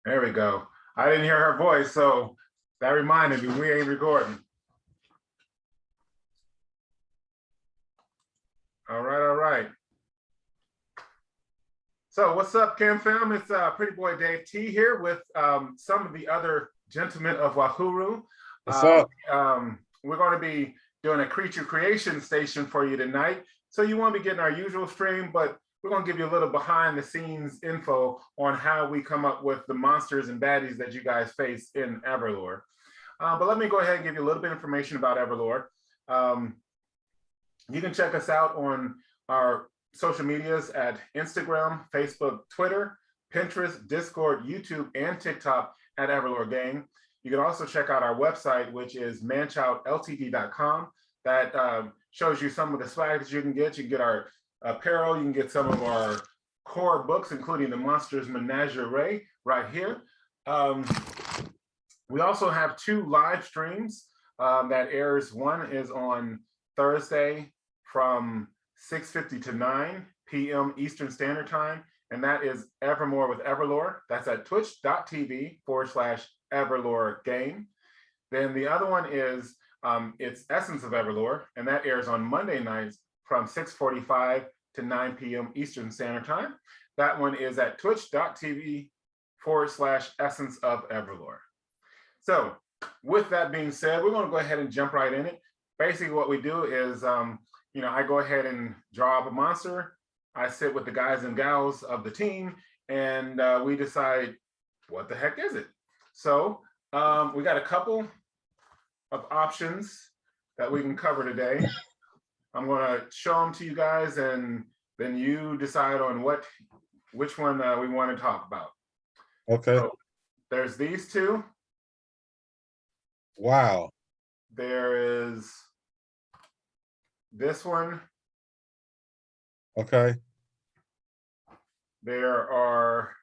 There we go. I didn't hear her voice, so that reminded me we ain't recording. All right, all right. So what's up, Kim Fam? It's Pretty Boy Dave T here with some of the other gentlemen of Wahuru. What's up? We're going to be doing a creature creation station for you tonight. So you won't be getting our usual stream, but we're going to give you a little behind the scenes info on how we come up with the monsters and baddies that you guys face in EverLore. But let me go ahead and give you a little bit of information about EverLore. You can check us out on our social medias at Instagram, Facebook, Twitter, Pinterest, Discord, YouTube, and TikTok at EverLoreGame. You can also check out our website, which is ManChildLTD.com. That shows you some of the swag that you can get. You can get our apparel, you can get some of our core books, including the Monsters Menagerie right here. We also have 2 live streams that airs. One is on Thursday from 6:50 to 9 p.m. Eastern Standard Time, and that is Evermore with EverLore. That's at twitch.tv/EverLoreGame. Then the other one is it's Essence of EverLore, and that airs on Monday nights from 6:45 to 9 p.m. Eastern Standard Time. That one is at twitch.tv/Essence of EverLore. So with that being said, we're going to go ahead and jump right in it. Basically what we do is I go ahead and draw up a monster. I sit with the guys and gals of the team, and we decide what the heck is it. So we got a couple of options that we can cover today. I'm going to show them to you guys, and then you decide on which one we want to talk about. Okay. So there's these 2. Wow. There is this one. Okay. There are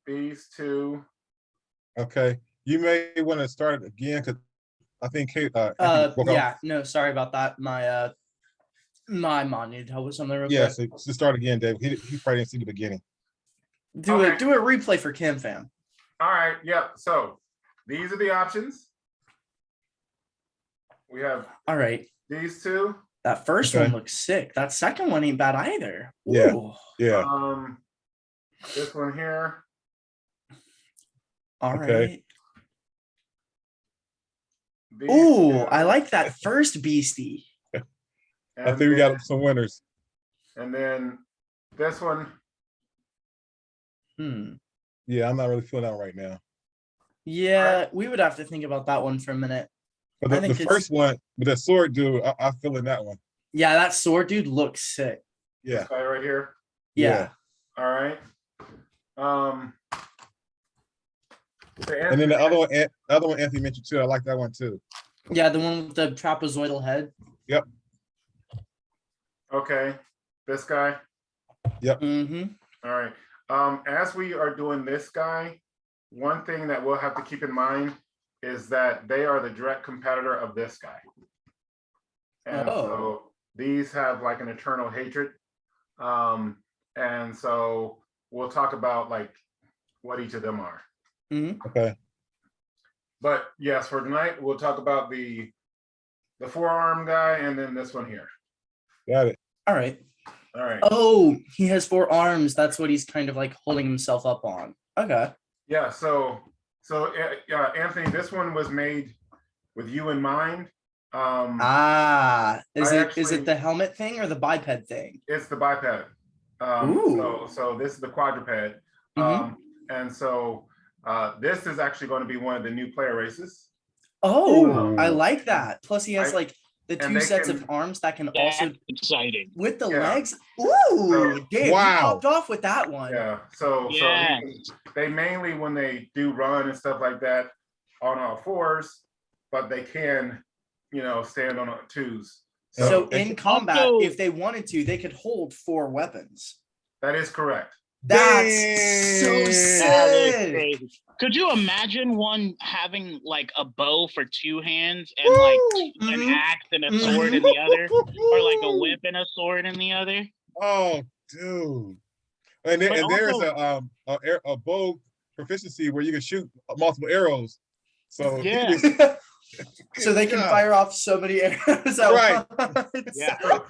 these 2. Okay. You may want to start again because I think Kate. Yeah. No, sorry about that. My my mom needed help with something real quick. So start again, Dave. He probably didn't see the beginning. Do a replay for Kim Fam. All right. Yep. So these are the options. We have these 2. That first one looks sick. That second one ain't bad either. Yeah. Ooh. Yeah. This one here. All right. These Ooh, 2. I like that first beastie. I think we got some winners. And then this one. Yeah, I'm not really feeling that right now. Yeah, we would have to think about that one for a minute. But the first one with the sword dude, I feel in that one. Yeah, that sword dude looks sick. Yeah. This guy right here. Yeah. All right. And then the other one Anthony mentioned too. I like that one too. Yeah, the one with the trapezoidal head. Yep. Okay. This guy. Yep. All right. As we are doing this guy, one thing that we'll have to keep in mind is that they are the direct competitor of this guy. And so these have like an eternal hatred. And so we'll talk about like what each of them are. Okay. But yes, for tonight, we'll talk about the 4-arm guy and then this one here. Got it. All right. All right. Oh, he has 4 arms. That's what he's kind of like holding himself up on. Okay. Yeah. So Anthony, this one was made with you in mind. Is it the helmet thing or the biped thing? It's the biped. So this is the quadruped. And so this is actually going to be one of the new player races. Oh, I like that. Plus he has like the 2 sets of arms that can also exciting with the legs. Ooh, Dave, wow. you popped off with that one. Yeah. So they mainly, when they do run and stuff like that, on all 4s, but they can, stand on 2s. So in combat, if they wanted to, they could hold 4 weapons. That is correct. That's so sick. Could you imagine one having like a bow for 2 hands and like an axe and a sword in the other, or like a whip and a sword in the other? Oh, dude. And, But there's also- a bow proficiency where you can shoot multiple arrows. So Yeah. So they can Yeah. fire off so many arrows at Right. once. Yeah. So,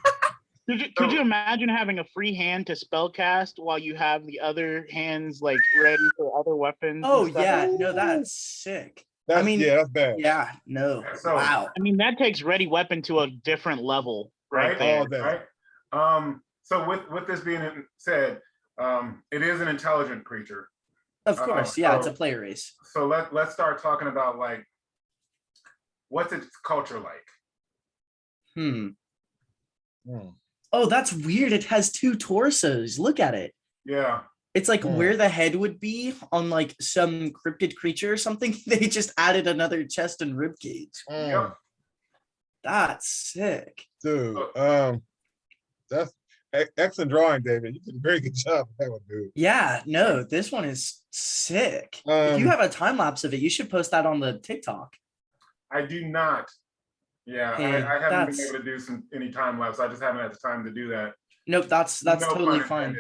Could you imagine having a free hand to spellcast while you have the other hands like ready for other weapons? Oh and stuff? yeah, no, that's sick. that's mean, yeah, that's bad. Yeah, no. So- Wow. I mean, that takes ready weapon to a different level, right right? there. All that. Right. So with this being said, it is an intelligent creature. Of course, yeah, it's a so- player race. So let's start talking about like what's its culture like. Hmm. Hmm. Oh, that's weird. It has two torsos. Look at it. Yeah. It's like Hmm. where the head would be on like some cryptid creature or something. They just added another chest and rib cage. Yep. That's sick. Dude, that's excellent drawing, David. You did a very good job with that one, dude. Yeah, no, this one is sick. If you Um, have a time lapse of it, you should post that on the TikTok. I do not. Yeah, Hey, I haven't been that's- able to do any time lapse. I just haven't had the time to do that. Nope, that's No totally pun fine.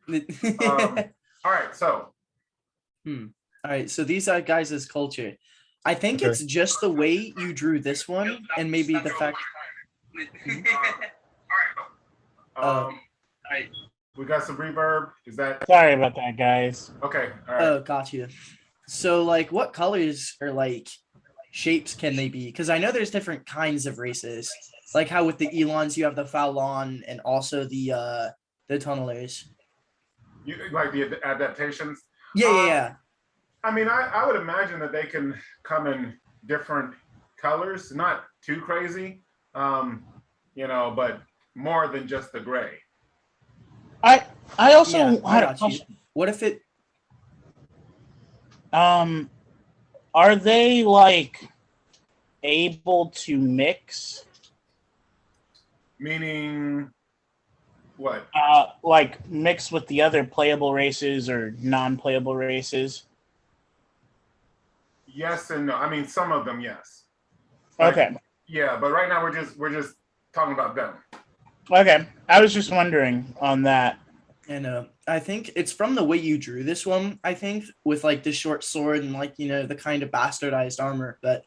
intended. All right, so All right, so these are guys' culture. I think Okay. it's just the way you drew this one, and maybe the fact. um, we got some reverb. Is that Sorry about that, guys. okay? All right. Oh, got you. So, like, what colors or like shapes can they be? Because I know there's different kinds of races. Like how with the Elons you have the Falon and also the tunnelers. You like the adaptations? Yeah. I mean, I would imagine that they can come in different colors, not too crazy, but more than just the gray. I also Yeah, I had a got you. question. What if it? Are they like able to mix? Meaning what? Like mix with the other playable races or non-playable races? Yes and no. I mean, some of them, yes. Like, Okay. Yeah, but right now we're just talking about them. Okay. I was just wondering on that. And I think it's from the way you drew this one. I think with like the short sword and like the kind of bastardized armor. But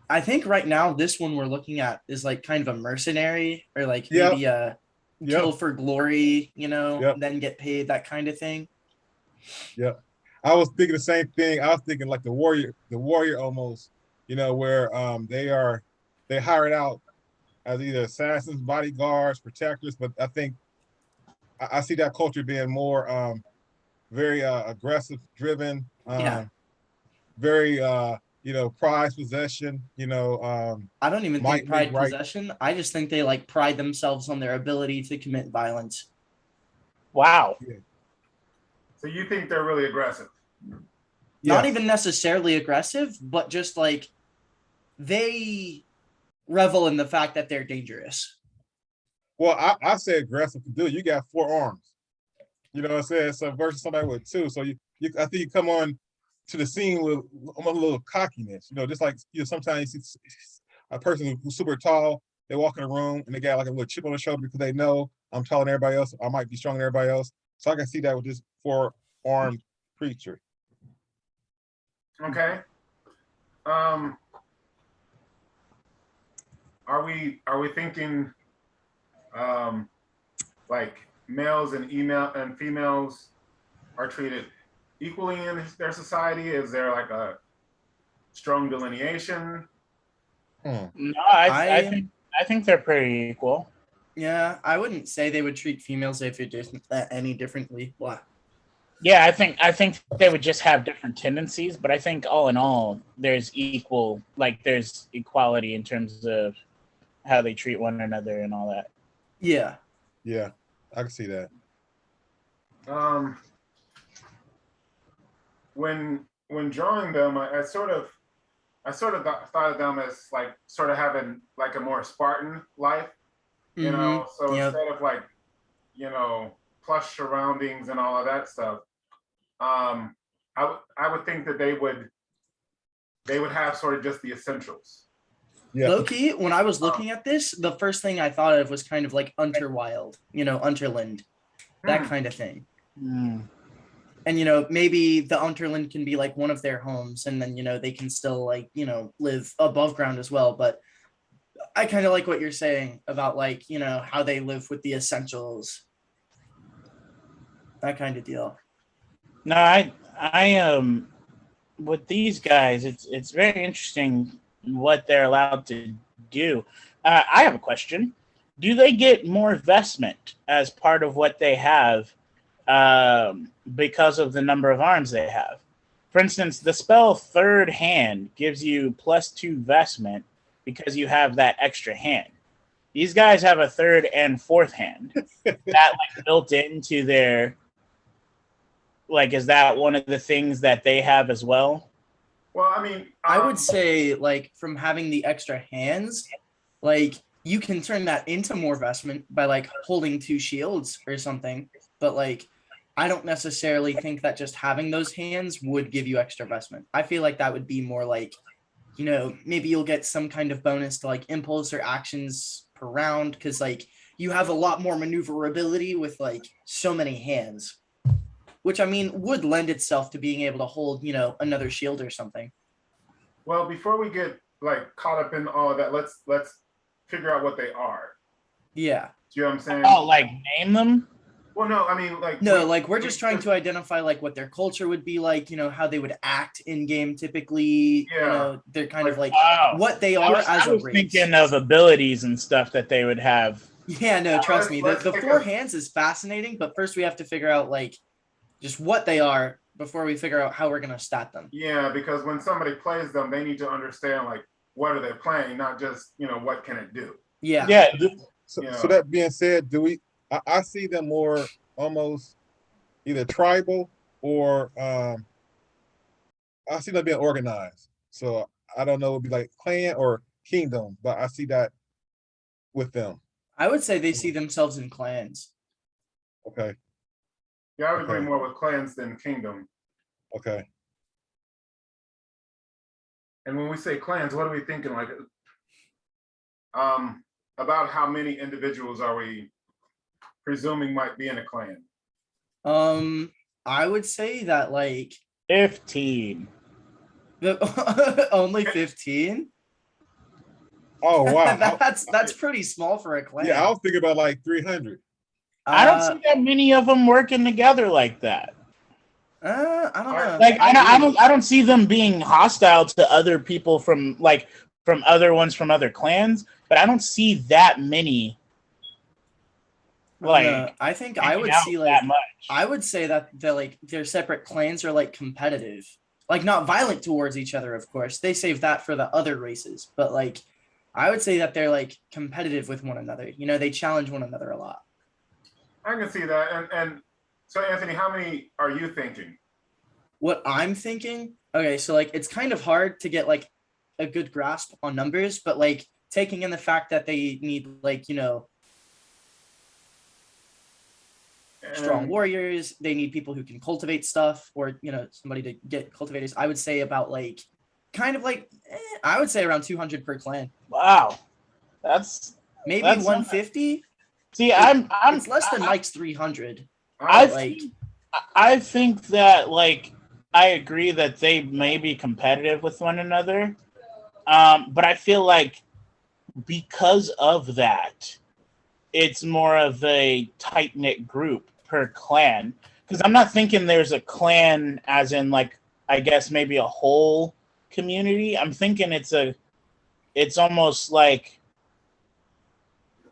I think right now this one we're looking at is like kind of a mercenary or like Yep. maybe a kill for glory, Yep. then get paid, that kind of thing. I was thinking the same thing. I was thinking like the warrior almost, where they hire it out as either assassins, bodyguards, protectors. But I think I see that culture being more very aggressive driven, Yeah. very prize possession, I don't even might think pride make right. possession. I just think they like pride themselves on their ability to commit violence. Wow. So you think they're really aggressive? Not Yes. even necessarily aggressive, but just like they revel in the fact that they're dangerous. Well, I say aggressive to do. You got 4 arms. You know what I'm saying? So versus somebody with 2. So I think you come on to the scene with a little cockiness. Just like sometimes you see a person who's super tall, they walk in a room and they got like a little chip on the shoulder because they know I'm taller than everybody else. I might be stronger than everybody else. So I can see that with this 4-armed creature. Okay. Are we thinking like males and females are treated equally in their society? Is there like a strong delineation? No, I think they're pretty equal. Yeah, I wouldn't say they would treat females if it didn't any differently. Wow. Yeah, I think they would just have different tendencies, but I think all in all, there's equality in terms of how they treat one another and all that. Yeah. Yeah, I can see that. When drawing them, I sort of thought of them as like sort of having like a more Spartan life, Mhm. So Yep. instead of like, plush surroundings and all of that stuff, I would think that they would have sort of just the essentials. Yeah. Low key, when I was looking at this, the first thing I thought of was kind of like Unterwild, Unterland, that kind of thing. Hmm. And maybe the Unterland can be like one of their homes, and then they can still like live above ground as well. But I kind of like what you're saying about like how they live with the essentials, that kind of deal. No, I with these guys, it's very interesting what they're allowed to do. I have a question. Do they get more investment as part of what they have because of the number of arms they have? For instance, the spell Third Hand gives you +2 investment because you have that extra hand. These guys have a third and fourth hand that like built into their like. Is that one of the things that they have as well? Well, I mean, I would say like from having the extra hands, like you can turn that into more investment by like holding 2 shields or something. But like, I don't necessarily think that just having those hands would give you extra investment. I feel like that would be more like, maybe you'll get some kind of bonus to like impulse or actions per round because like you have a lot more maneuverability with like so many hands, which I mean would lend itself to being able to hold, another shield or something. well, before we get like caught up in all of that, let's figure out what they are. Yeah. Do you know what I'm saying? Oh, like name them? Well, no, I mean, like No, like we're just trying to identify like what their culture would be like, how they would act in game typically. Yeah. They're kind of like Oh, what they are as I a was race. thinking of abilities and stuff that they would have. Yeah, no, trust me. let's The take 4 a- hands is fascinating, but first we have to figure out like just what they are before we figure out how we're gonna stat them. Yeah, because when somebody plays them, they need to understand like what are they playing, not just what can it do. Yeah. Yeah, So, Yeah. so that being said, I see them more almost either tribal or I see them being organized. So I don't know, it'd be like clan or kingdom, but I see that with them. I would say they see themselves in clans. Okay. Yeah, I would agree Okay. more with clans than kingdom. Okay. And when we say clans, what are we thinking? Like, about how many individuals are we presuming might be in a clan? I would say that like 15. only 15. Oh wow. that's pretty small for a clan. Yeah, I was thinking about like 300. I don't see that many of them working together like that. I don't know. Like I don't see them being hostile to other people from other ones from other clans, but I don't see that many. Like I think I would out see that like much. I would say that their separate clans are like competitive, like not violent towards each other. Of course, they save that for the other races, but like I would say that they're like competitive with one another. They challenge one another a lot. I can see that. And so, Anthony, how many are you thinking? What I'm thinking, okay, so like it's kind of hard to get like a good grasp on numbers, but like taking in the fact that they need like strong And- warriors, they need people who can cultivate stuff, or somebody to get cultivators. I would say about like kind of like I would say around 200 per clan. Wow, that's Maybe That's 150. see. It's less than Mike's 300. I think that like I agree that they may be competitive with one another, but I feel like because of that, it's more of a tight knit group per clan. Because I'm not thinking there's a clan as in like I guess maybe a whole community. I'm thinking it's almost like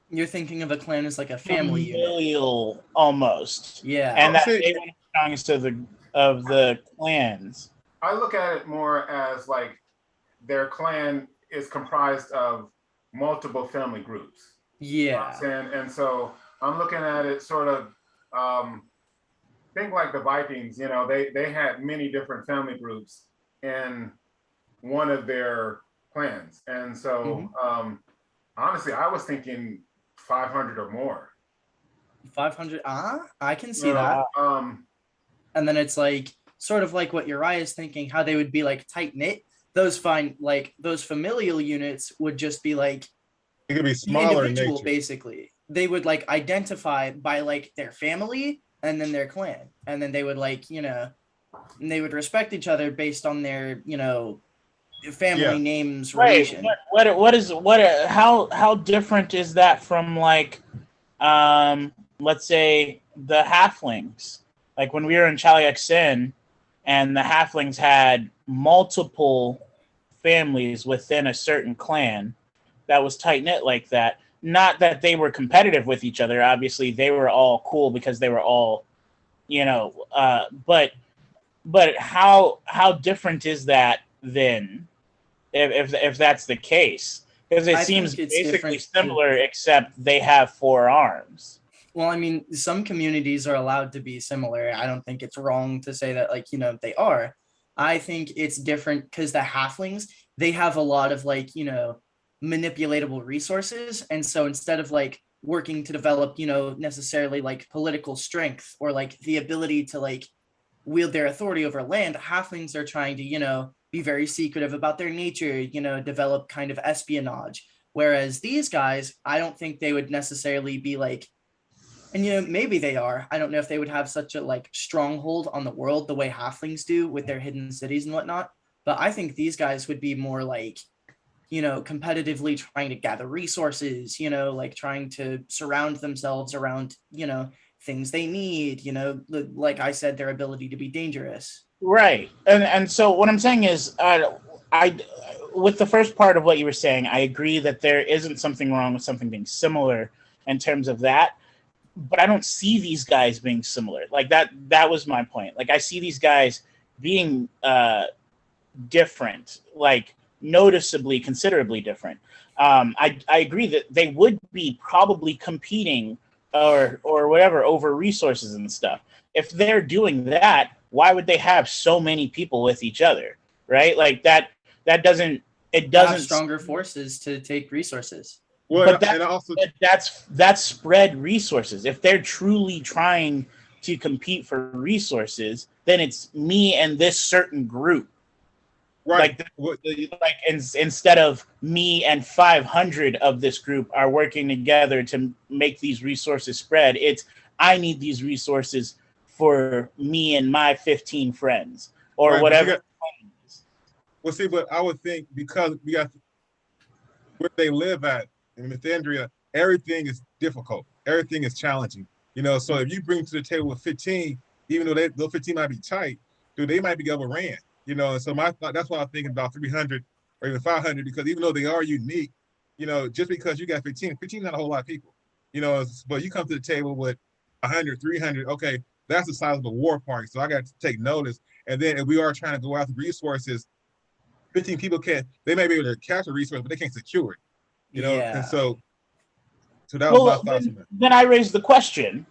You're thinking of a clan as like a family unit. familial almost. Yeah. And that See- they want the strongest of the clans. I look at it more as like their clan is comprised of multiple family groups. You know what Yeah. I'm saying? And so I'm looking at it sort of think like the Vikings, they had many different family groups in one of their clans. And so honestly, I was thinking 500 or more. 500. I can see that. And then it's like sort of like what Uriah is thinking, how they would be like tight knit. Those familial units would just be like It could be the smaller in individual, nature. basically. They would like identify by like their family, and then their clan, and then they would like, and they would respect each other based on their, family Yeah. names Right. relation. How different is that from like, let's say the halflings? Like when we were in Chaliak-Sin, and the halflings had multiple families within a certain clan that was tight knit like that. Not that they were competitive with each other. Obviously, they were all cool because they were all, but how different is that then, if that's the case? Because it I seems think it's basically different. similar, except they have 4 arms. Well, I mean, some communities are allowed to be similar. I don't think it's wrong to say that, like, they are. I think it's different because the halflings, they have a lot of like, manipulatable resources. And so instead of like working to develop, necessarily like political strength or like the ability to like wield their authority over land, halflings are trying to, be very secretive about their nature, develop kind of espionage. Whereas these guys, I don't think they would necessarily be like, and maybe they are. I don't know if they would have such a like stronghold on the world the way halflings do with their hidden cities and whatnot. But I think these guys would be more like, competitively trying to gather resources, like trying to surround themselves around, things they need, like I said, their ability to be dangerous. Right. And so what I'm saying is, I with the first part of what you were saying, I agree that there isn't something wrong with something being similar in terms of that. But I don't see these guys being similar. Like that was my point. Like I see these guys being different, like noticeably, considerably different. I agree that they would be probably competing or whatever over resources and stuff. If they're doing that, why would they have so many people with each other? Right? Like that doesn't it Have doesn't stronger forces to take resources. Well, but and also, that's spread resources. If they're truly trying to compete for resources, then it's me and this certain group. right. Instead of me and 500 of this group are working together to make these resources spread, it's I need these resources for me and my 15 friends or Right, whatever. well, see, but I would think because we got where they live at in Mithindria, everything is difficult. Everything is challenging. So if you bring to the table with 15, even though those 15 might be tight, dude, they might be overran. And so that's why I'm thinking about 300 or even 500, because even though they are unique, just because you got 15 is not a whole lot of people. But you come to the table with 100, 300, okay, that's the size of a war party. So I got to take notice. And then if we are trying to go after resources, 15 people they may be able to capture resources, but they can't secure it. Yeah. And so that was my Well, thoughts on that. then I raise the question: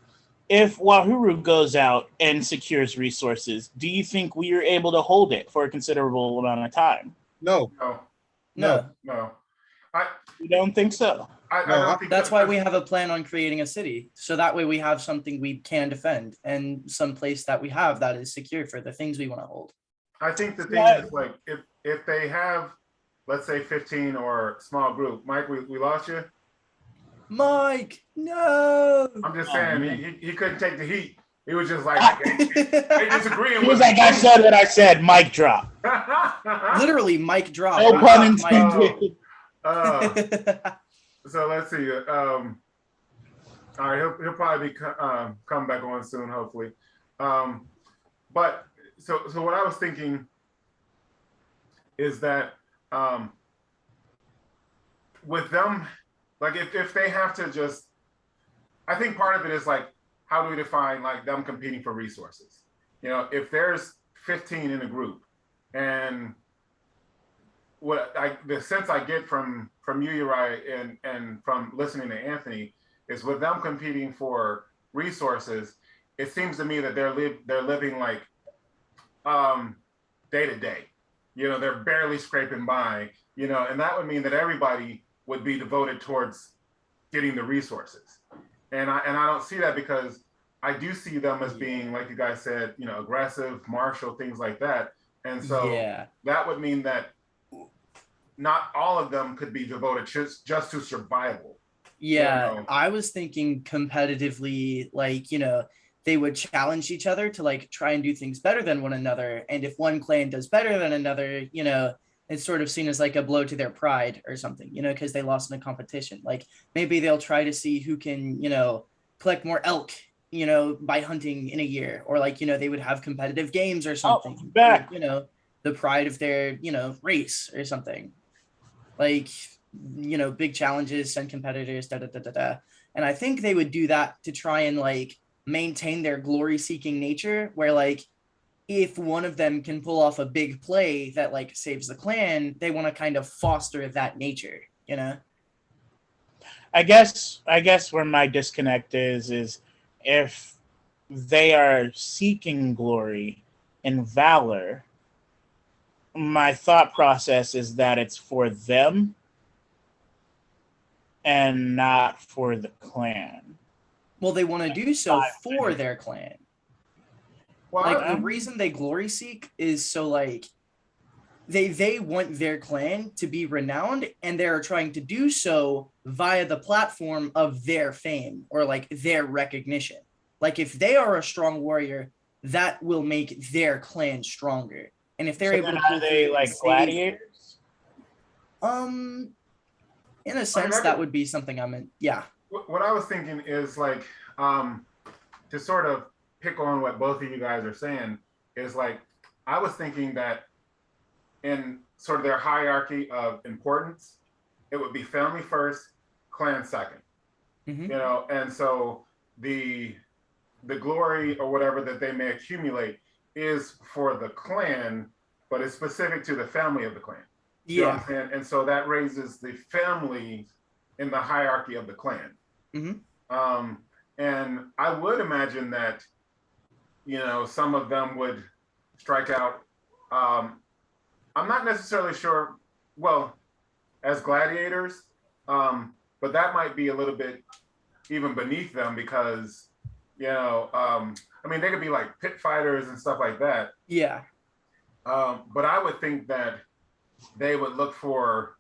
if Wahuru goes out and secures resources, do you think we are able to hold it for a considerable amount of time? No, No, No. no. I You don't think so? don't think That's why we have a plan on creating a city. So that way we have something we can defend and some place that we have that is secure for the things we want to hold. I think the thing is, like, if they have, let's say 15 or small group. Mike, we lost you. Mike, no. I'm just Oh, saying man. he couldn't take the heat. He was just like they disagreeing He with was like, I said what I said, mic drop. Literally, Mike drop. No pun Mike. intended. So let's see. All right, he'll probably be come back on soon, hopefully. But so what I was thinking is that with them, like if they have to just, I think part of it is like, how do we define like them competing for resources? If there's 15 in a group, and the sense I get from you, Uriah, and from listening to Anthony is with them competing for resources, it seems to me that they're living like day to day. They're barely scraping by. And that would mean that everybody would be devoted towards getting the resources. And I don't see that, because I do see them as being, like you guys said, aggressive, martial, things like that. And so that would mean that not all of them could be devoted just to survival. Yeah, I was thinking competitively, like, they would challenge each other to like try and do things better than one another. And if one clan does better than another, it's sort of seen as like a blow to their pride or something, because they lost in a competition. Like maybe they'll try to see who can, collect more elk, by hunting in a year, or like, they would have competitive games or something. back. The pride of their, race or something. Like, big challenges, send competitors, da da da da da. And I think they would do that to try and like maintain their glory seeking nature, where like if one of them can pull off a big play that like saves the clan, they want to kind of foster that nature, I guess where my disconnect is if they are seeking glory and valor, my thought process is that it's for them and not for the clan. Well, they want to do so for their clan. Well, Like the reason they glory seek is so like they want their clan to be renowned, and they're trying to do so via the platform of their fame or like their recognition. Like if they are a strong warrior, that will make their clan stronger. And if they're able to are they like gladiators? In a sense, that would be something I'm in. Yeah. What I was thinking is like to sort of pick on what both of you guys are saying is like I was thinking that in sort of their hierarchy of importance, it would be family first, clan second. Mm-hmm. And so the glory or whatever that they may accumulate is for the clan, but it's specific to the family of the clan. You know what I'm saying? And so that raises the family in the hierarchy of the clan. Mm-hmm. And I would imagine that, some of them would strike out. I'm not necessarily sure, well, as gladiators, but that might be a little bit even beneath them because, I mean, they could be like pit fighters and stuff like that. Yeah. But I would think that they would look for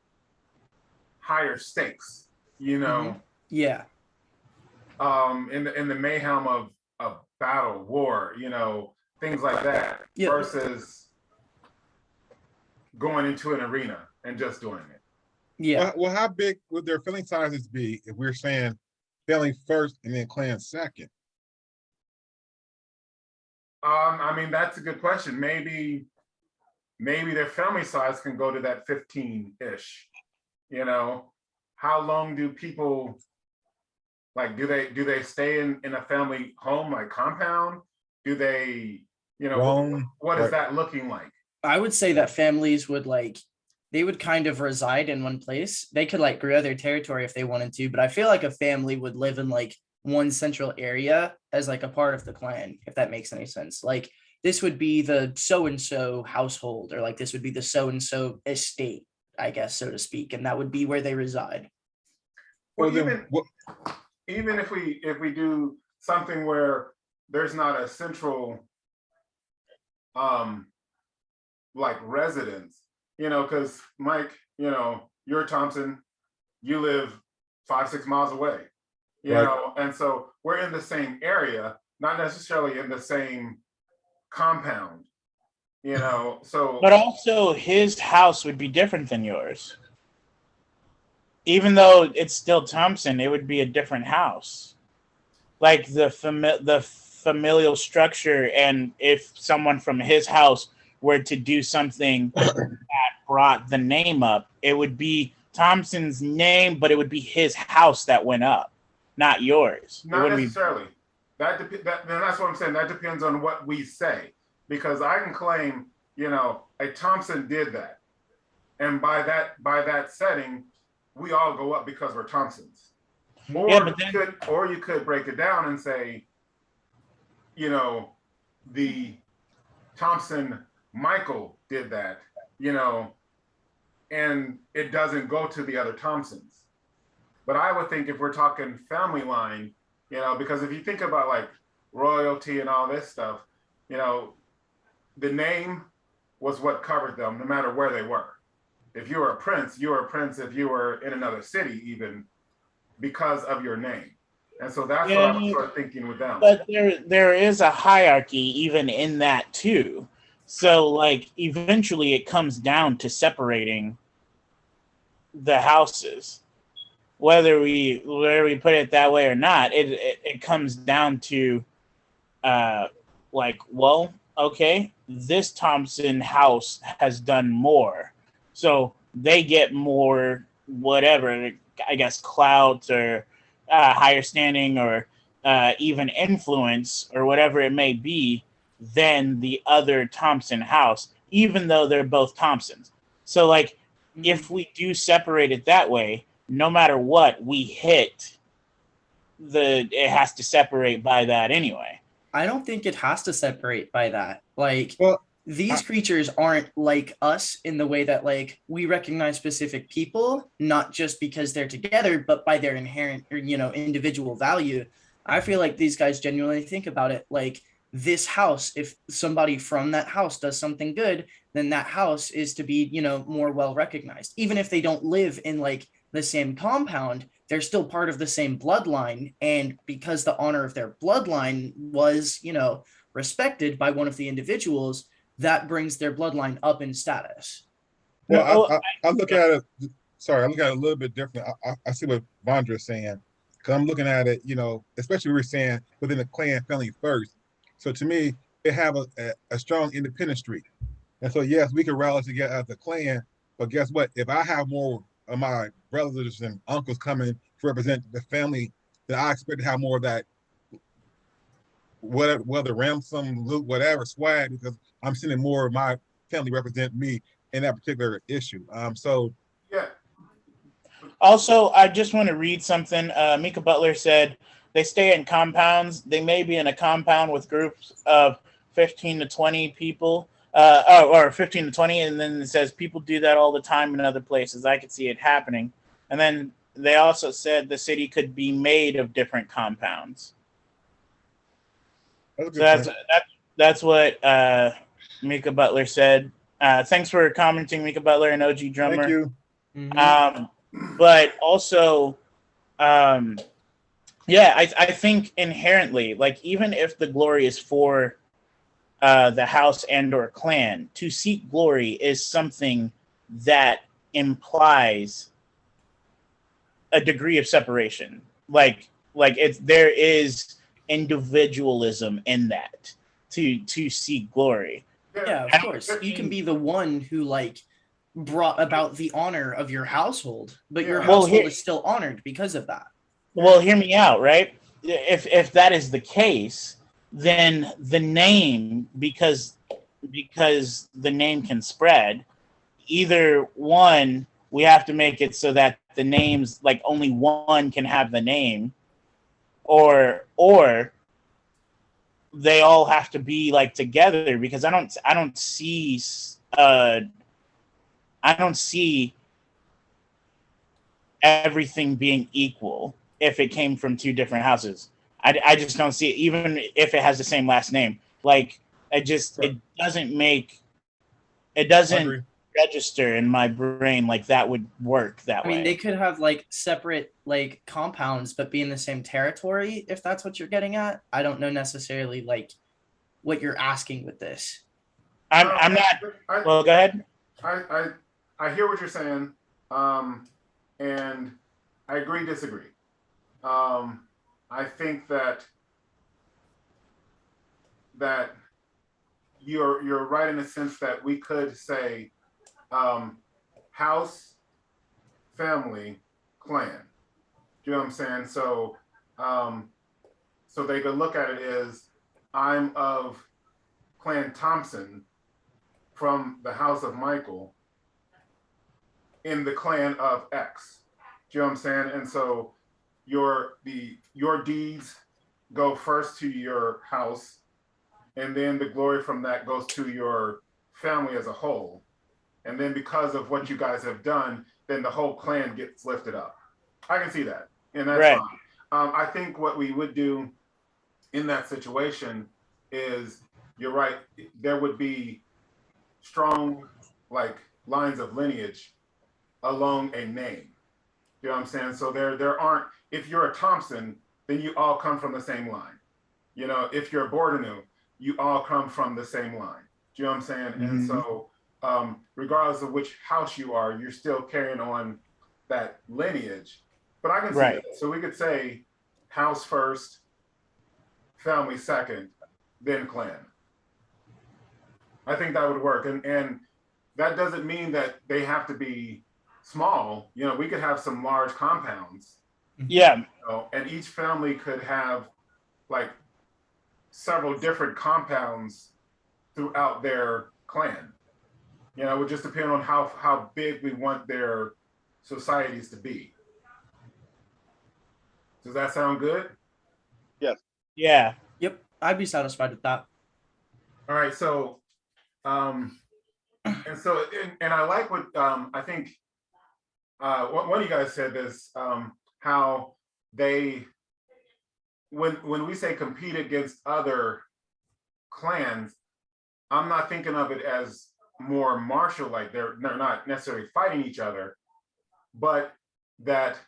higher stakes, Mm-hmm. Yeah. in the mayhem of battle, war, things like that, versus going into an arena and just doing it. Yeah. Well, how big would their filling sizes be if we're saying family first and then clan second? I mean, that's a good question. Maybe their family size can go to that 15-ish. How long do people like do they stay in a family home, like compound? Do they, what is that looking like? I would say that families would they would kind of reside in one place. They could like grow their territory if they wanted to, but I feel like a family would live in like one central area as like a part of the clan, if that makes any sense. Like this would be the so-and-so household, or like this would be the so-and-so estate, I guess, so to speak. And that would be where they reside. Well, even if we do something where there's not a central like residence, because Mike, you're Thompson, you live 5-6 miles away, and so we're in the same area, not necessarily in the same compound, so. But also his house would be different than yours. Even though it's still Thompson, it would be a different house. Like the familial structure, and if someone from his house were to do something that brought the name up, it would be Thompson's name, but it would be his house that went up, not yours. Not necessarily. That's what I'm saying. That depends on what we say, because I can claim, a Thompson did that, and by that setting, we all go up because we're Thompsons. Or you could break it down and say, the Thompson Michael did that, and it doesn't go to the other Thompsons. But I would think if we're talking family line, because if you think about like royalty and all this stuff, the name was what covered them no matter where they were. If you were a prince, you were a prince if you were in another city, even because of your name. And so that's what Yeah, I was sort of thinking with them. but there is a hierarchy even in that too. So like eventually it comes down to separating the houses. Whether we put it that way or not, it comes down to like, well, okay, this Thompson house has done more. So they get more whatever, I guess, clout or higher standing or even influence or whatever it may be than the other Thompson house, even though they're both Thompsons. So, like, if we do separate it that way, no matter what, we hit it has to separate by that anyway. I don't think it has to separate by that. Like, Well, these creatures aren't like us in the way that like we recognize specific people, not just because they're together, but by their inherent or, individual value. I feel like these guys genuinely think about it like this house, if somebody from that house does something good, then that house is to be, more well recognized. Even if they don't live in like the same compound, they're still part of the same bloodline. And because the honor of their bloodline was, respected by one of the individuals, that brings their bloodline up in status. well, I look at it. Sorry, I look at it a little bit different. I see what Vondra is saying, because I'm looking at it, especially we were saying within the clan family first. So to me, they have a strong independent streak, and so yes, we can rally together as a clan. But guess what? If I have more of my brothers and uncles coming to represent the family, then I expect to have more of that, whether ransom, loot, whatever swag, because I'm sending more of my family represent me in that particular issue. So Yeah. Also, I just want to read something. Mika Butler said they stay in compounds. They may be in a compound with groups of 15 to 20 people, or 15 to 20. And then it says people do that all the time in other places. I could see it happening. And then they also said the city could be made of different compounds. That's what Mika Butler said. Thanks for commenting, Mika Butler and OG Drummer. thank you. But also, yeah, I think inherently, like even if the glory is for the house and or clan, to seek glory is something that implies a degree of separation. Like there is individualism in that to seek glory. Yeah, of course. You can be the one who like brought about the honor of your household, but your household is still honored because of that. Well, hear me out, right? If that is the case, then the name, because the name can spread, either one, we have to make it so that the names, like only one can have the name, or they all have to be like together, because I don't see everything being equal if it came from two different houses. I just don't see it, even if it has the same last name. Like it doesn't register in my brain like that would work that way. I mean, they could have like separate like compounds, but be in the same territory, if that's what you're getting at. I don't know necessarily like what you're asking with this. I'm not. Well, go ahead. I hear what you're saying, and I agree, disagree. I think that you're right in the sense that we could say house, family, clan. Do you know what I'm saying? So they could look at it as I'm of Clan Thompson from the house of Michael in the clan of X. Do you know what I'm saying? And so your deeds go first to your house, and then the glory from that goes to your family as a whole. And then because of what you guys have done, then the whole clan gets lifted up. I can see that, and that's right. Fine. I think what we would do in that situation is, you're right, there would be strong like lines of lineage along a name. You know what I'm saying? So there aren't, if you're a Thompson, then you all come from the same line. You know, if you're Bordenu, you all come from the same line. Do you know what I'm saying? And so regardless of which house you are, you're still carrying on that lineage. But I can see that. So we could say house first, family second, then clan. I think that would work. And that doesn't mean that they have to be small. You know, we could have some large compounds. Yeah. You know, and each family could have like several different compounds throughout their clan. You know, it would just depend on how big we want their societies to be. Does that sound good? Yes. Yeah. Yep, I'd be satisfied with that. All right, so and I like what I think one of you guys said this, how they when we say compete against other clans, I'm not thinking of it as more martial, like they're not necessarily fighting each other, but that,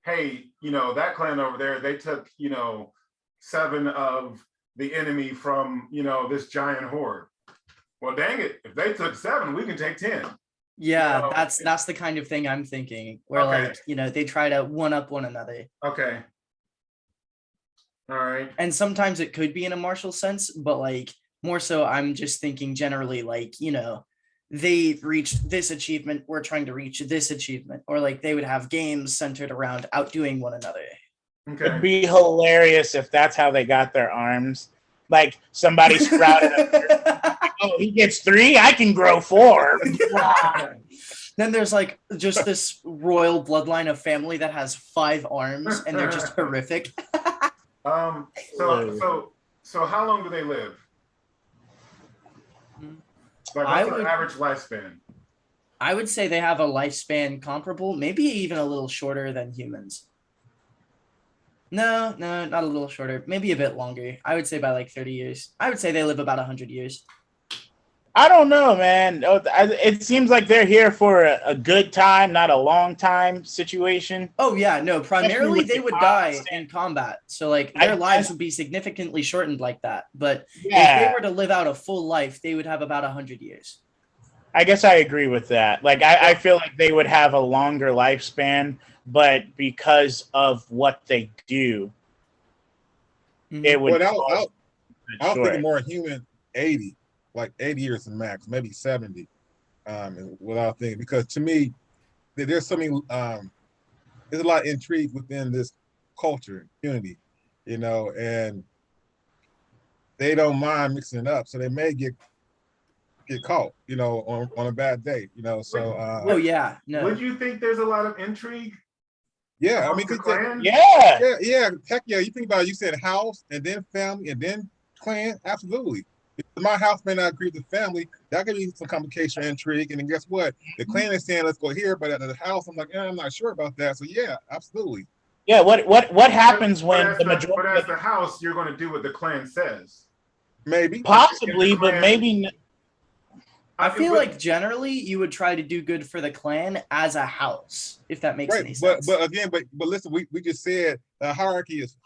hey, you know, that clan over there, they took, you know, 7 of the enemy from, you know, this giant horde. Well, dang it, if they took 7, we can take 10. Yeah, You know, that's the kind of thing I'm thinking, where Okay. like, you know, they try to one up one another. Okay. All right. And sometimes it could be in a martial sense, but like more so I'm just thinking generally, like, you know, they reached this achievement, we're trying to reach this achievement, or like they would have games centered around outdoing one another. Okay. It'd be hilarious if that's how they got their arms. Like somebody sprouted up. Oh, he gets 3, I can grow 4. Then there's like just this royal bloodline of family that has 5 arms and they're just horrific. So how long do they live? Like, what's their average lifespan? I would say they have a lifespan comparable, maybe even a little shorter than humans. No, not a little shorter. Maybe a bit longer. I would say by like 30 years. I would say they live about 100 years. I don't know, man. It seems like they're here for a good time, not a long time situation. Oh yeah, no, primarily with they the would die constant- in combat. So like their lives would be significantly shortened like that. But if they Yeah, were to live out a full life, they would have about 100 years. I guess I agree with that. Like, I feel like they would have a longer lifespan, but because of what they do, it would. Well, I was short. thinking more human 80, like 80 years the max, maybe 70, without thinking, because to me, there's something, there's a lot of intrigue within this culture, community, you know, and they don't mind mixing it up, so they may get caught, you know, on a bad day, you know. So Oh yeah, no. Would you think there's a lot of intrigue? yeah, I mean, amongst the clan? Yeah. Heck yeah. You think about it, you said house and then family and then clan, absolutely. If my house may not agree with the family, that could be some complication, intrigue, and then guess what? The clan is saying let's go here, but at the house, I'm like, I'm not sure about that. So yeah, absolutely. Yeah. What happens But when as the majority? But as the house, you're going to do what the clan says. Maybe. Possibly, but maybe. I feel like generally you would try to do good for the clan as a house, if that makes any Right, sense. but again, but listen, we just said the hierarchy is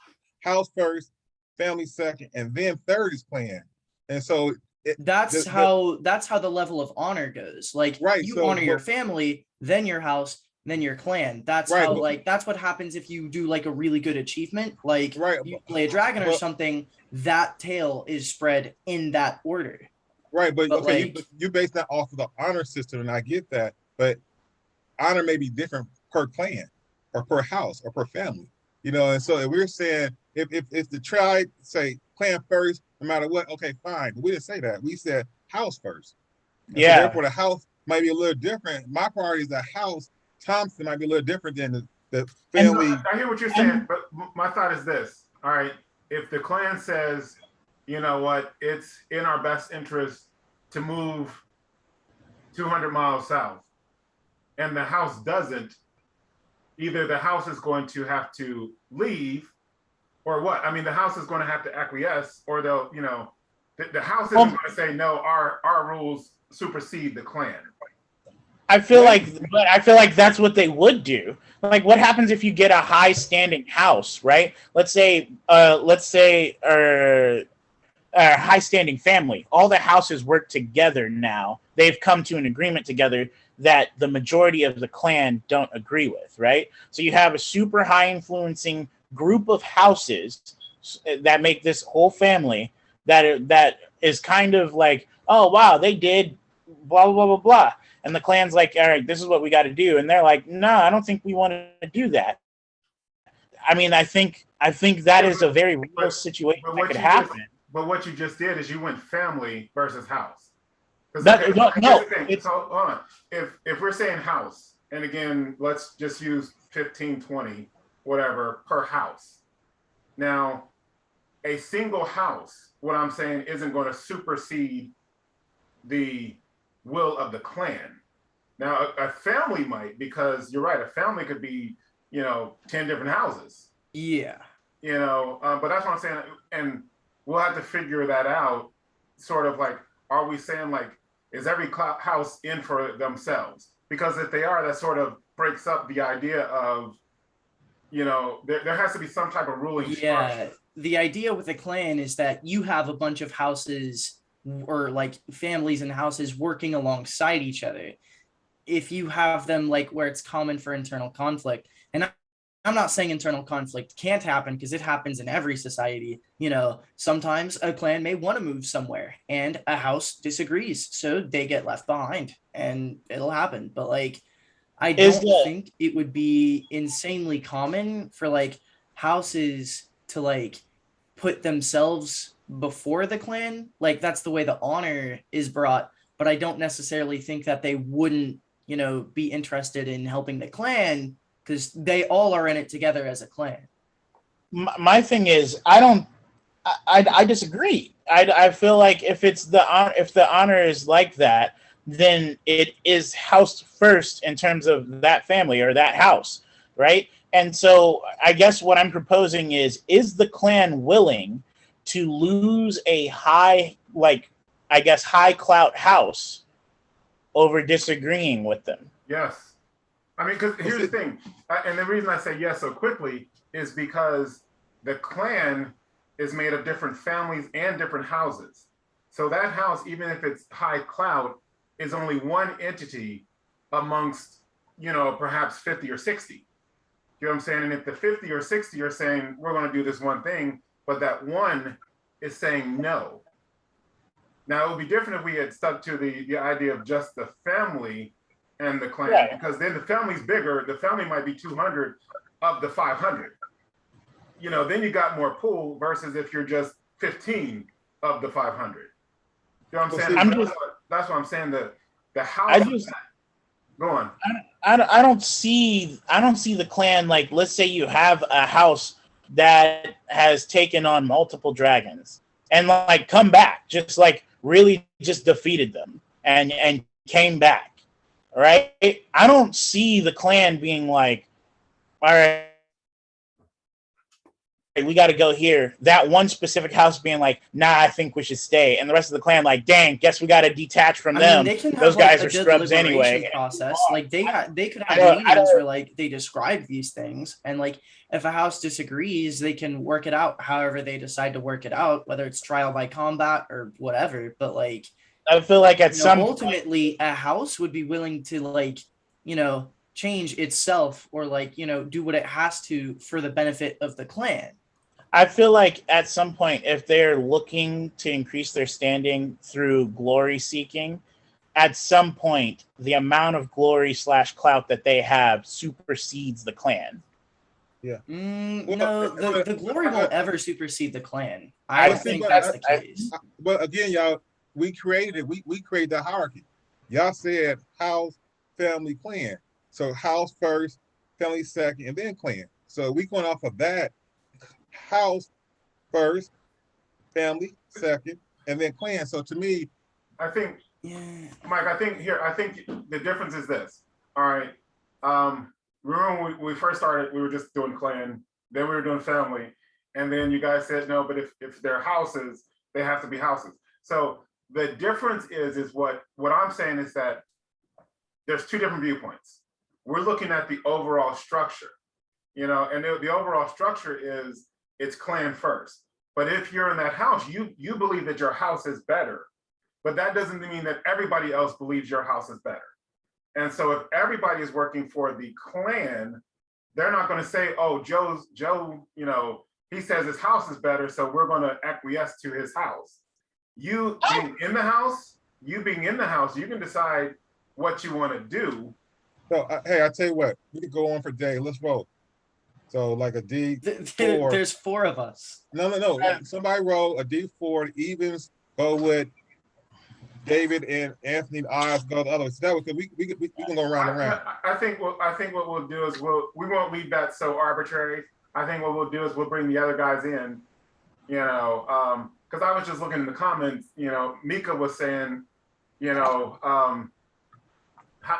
house first, family second, and then third is clan. And so that's how the level of honor goes. Like, right, you so, honor your family, then your house, then your clan. That's right, how, but, like, that's what happens if you do like a really good achievement, like right, you play a dragon or something. That tail is spread in that order. right, but okay, like, you base that off of the honor system, and I get that, but honor may be different per clan or per house or per family, you know. And so if we're saying if the tribe say clan first, no matter what, okay, fine. But we didn't say that. We said house first. And Yeah. so therefore, the house might be a little different. My priority is the house. Thompson might be a little different than the family. I hear what you're saying, but my thought is this. All right, if the clan says, you know what, it's in our best interest to move 200 miles south, and the house doesn't, either the house is going to have to leave or what? I mean, the house is going to have to acquiesce, or they'll, you know, the house isn't going to say, no, our rules supersede the clan. but I feel like that's what they would do. Like, what happens if you get a high standing house, right? Let's say, a high standing family. All the houses work together now. They've come to an agreement together that the majority of the clan don't agree with, right? So you have a super high influencing group of houses that make this whole family that is kind of like, oh wow, they did blah blah blah blah blah, and the clan's like, all right, this is what we got to do, and they're like, no, I don't think we want to do that. I mean, I think that is a very real situation that could happen. But what you just did is you went family versus house. It's, so hold on. If we're saying house, and again, let's just use 15, 20, whatever per house. Now, a single house, what I'm saying, isn't going to supersede the will of the clan. Now, a family might, because you're right, a family could be, 10 different houses. Yeah. But that's what I'm saying. And we'll have to figure that out. Sort of like, are we saying like, is every house in for themselves? Because if they are, that sort of breaks up the idea of, there has to be some type of ruling structure. The idea with a clan is that you have a bunch of houses or like families and houses working alongside each other. If you have them like where it's common for internal conflict, and I'm not saying internal conflict can't happen because it happens in every society. Sometimes a clan may want to move somewhere and a house disagrees, so they get left behind and it'll happen. But like, I don't think it would be insanely common for like houses to like put themselves before the clan. Like that's the way the honor is brought, but I don't necessarily think that they wouldn't, be interested in helping the clan because they all are in it together as a clan. My thing is, I disagree. I feel like if the honor is like that, then it is house first in terms of that family or that house, right? And so I guess what I'm proposing is the clan willing to lose a high clout house over disagreeing with them? Yes. I mean, because here's the thing, and the reason I say yes so quickly is because the clan is made of different families and different houses. So that house, even if it's high clout, is only one entity amongst, perhaps 50 or 60. You know what I'm saying? And if the 50 or 60 are saying, we're going to do this one thing, but that one is saying no. Now, it would be different if we had stuck to the idea of just the family and the clan, right? Because then the family's bigger. The family might be 200 of the 500. Then you got more pool versus if you're just 15 of the 500. You know what I'm saying? That's what I'm saying. The house. Go on. I don't see the clan, like, let's say you have a house that has taken on multiple dragons and like come back, just like really just defeated them and came back. Right? I don't see the clan being like, all right, we got to go here. That one specific house being like, nah, I think we should stay. And the rest of the clan like, dang, guess we got to detach from them. They can Those have, guys are scrubs anyway. Process. Like they could have meetings where like they describe these things. And like if a house disagrees, they can work it out however they decide to work it out, whether it's trial by combat or whatever. But like, I feel like ultimately a house would be willing to like, change itself or like, do what it has to for the benefit of the clan. I feel like at some point, if they're looking to increase their standing through glory seeking, at some point, the amount of glory / clout that they have supersedes the clan. Yeah. No, the glory won't ever supersede the clan. I don't think that's the case. But again, y'all, we created it. We created the hierarchy. Y'all said house, family, clan. So house first, family second, and then clan. So we going off of that. House first, family second, and then clan. So to me, I think, Mike, I think the difference is this. All right. Remember when we first started, we were just doing clan, then we were doing family, and then you guys said no, but if they're houses, they have to be houses. So the difference is what I'm saying is that there's two different viewpoints. We're looking at the overall structure, and the overall structure is it's clan first. But if you're in that house, you believe that your house is better, but that doesn't mean that everybody else believes your house is better. And so if everybody is working for the clan, they're not going to say, oh, Joe, he says his house is better, so we're going to acquiesce to his house. You being in the house, you can decide what you want to do. So hey, I tell you what, we could go on for day. Let's roll. So like a D4. There's 4 of us. No. Somebody roll a D4. The evens go with David and Anthony. The odds go the other way. So that way, we can go round and round. I think what we'll do is we won't leave that so arbitrary. I think what we'll do is we'll bring the other guys in, because I was just looking in the comments. Mika was saying,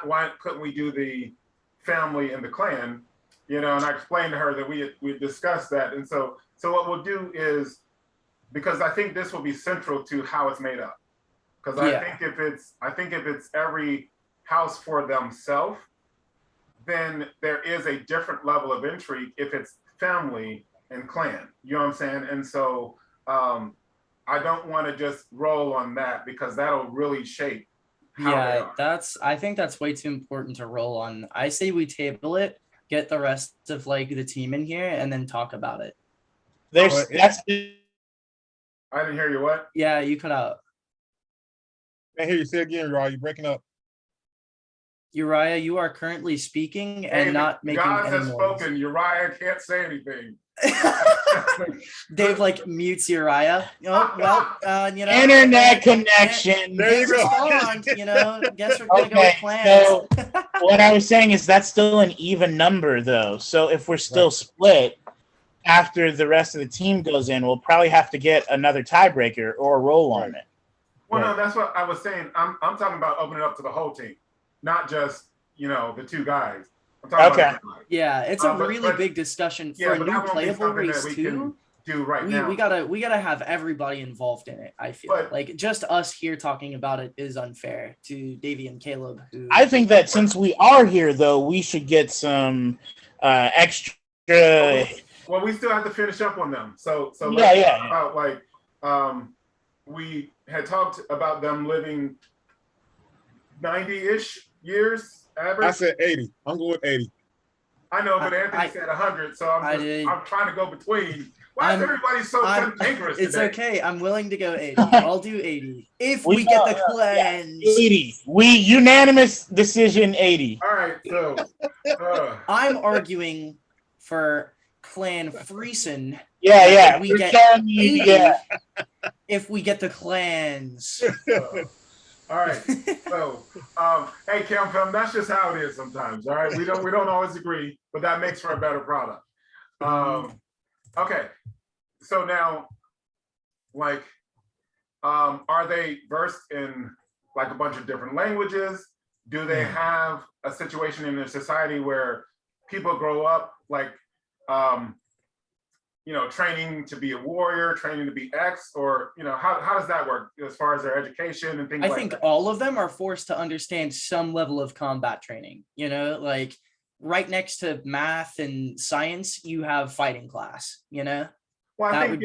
why couldn't we do the family and the clan? And I explained to her that we discussed that. And so what we'll do is, because I think this will be central to how it's made up. Because I think if it's every house for themselves, then there is a different level of intrigue if it's family and clan. You know what I'm saying? And so I don't want to just roll on that, because that'll really shape how they are. I think that's way too important to roll on. I say we table it, get the rest of the team in here, and then talk about it. I didn't hear you. What? Yeah, you cut out. I hear you say again, Uriah. You're breaking up. Uriah, you are currently speaking and not making God any has noise. spoken. Uriah can't say anything. Dave meutes Uriah. Internet connection. There you go. Guess we're gonna go with plans. So what I was saying is that's still an even number, though. So if we're still split after the rest of the team goes in, we'll probably have to get another tiebreaker or roll on it. Well, no, that's what I was saying. I'm talking about opening it up to the whole team, not just the 2 guys. I'm talking about everybody. Yeah, it's a really big discussion for a new playable race too. Do right now. We gotta have everybody involved in it. I feel like just us here talking about it is unfair to Davey and Caleb. I think that since we are here, though, we should get some extra. Well, we still have to finish up on them. So let's talk about we had talked about them living 90-ish years average. I said 80. I'm going with 80. I know, but Anthony said 100, so I'm trying to go between. Why is everybody so cantankerous today? It's okay. I'm willing to go 80. I'll do 80 if we get the clans. 80. We unanimous decision 80. All right, so I'm arguing for Clan Friesen. Yeah. We get 80 if we get the clans. All right. So, hey, Cam, that's just how it is sometimes. All right, we don't always agree, but that makes for a better product. Okay. So now, are they versed in a bunch of different languages? Do they have a situation in their society where people grow up training to be a warrior, training to be X, or how does that work as far as their education and things? I think all of them are forced to understand some level of combat training. Right next to math and science, you have fighting class. Well, I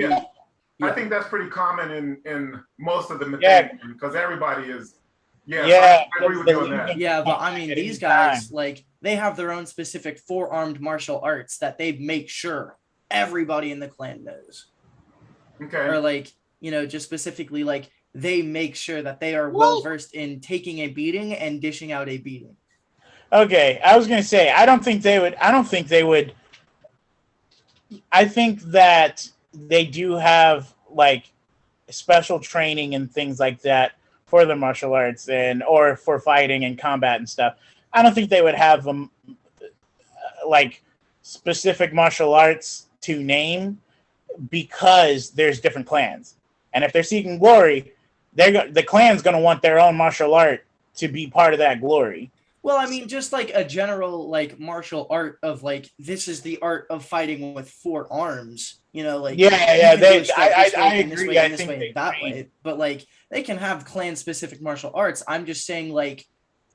think that's pretty common in most of the because everybody is. I agree with you on that. Yeah, but I mean, these guys they have their own specific 4-armed martial arts that they make sure everybody in the clan knows. Okay. Or just specifically they make sure that they are well versed in taking a beating and dishing out a beating. Okay, I was gonna say I think I think that they do have special training and things like that for the martial arts or for fighting and combat and stuff. I don't think they would have them specific martial arts to name, because there's different clans, and if they're seeking glory, the clan's going to want their own martial art to be part of that glory. Well, I mean, just a general martial art of this is the art of fighting with 4 arms. I agree. I think that way, but they can have clan specific martial arts. I'm just saying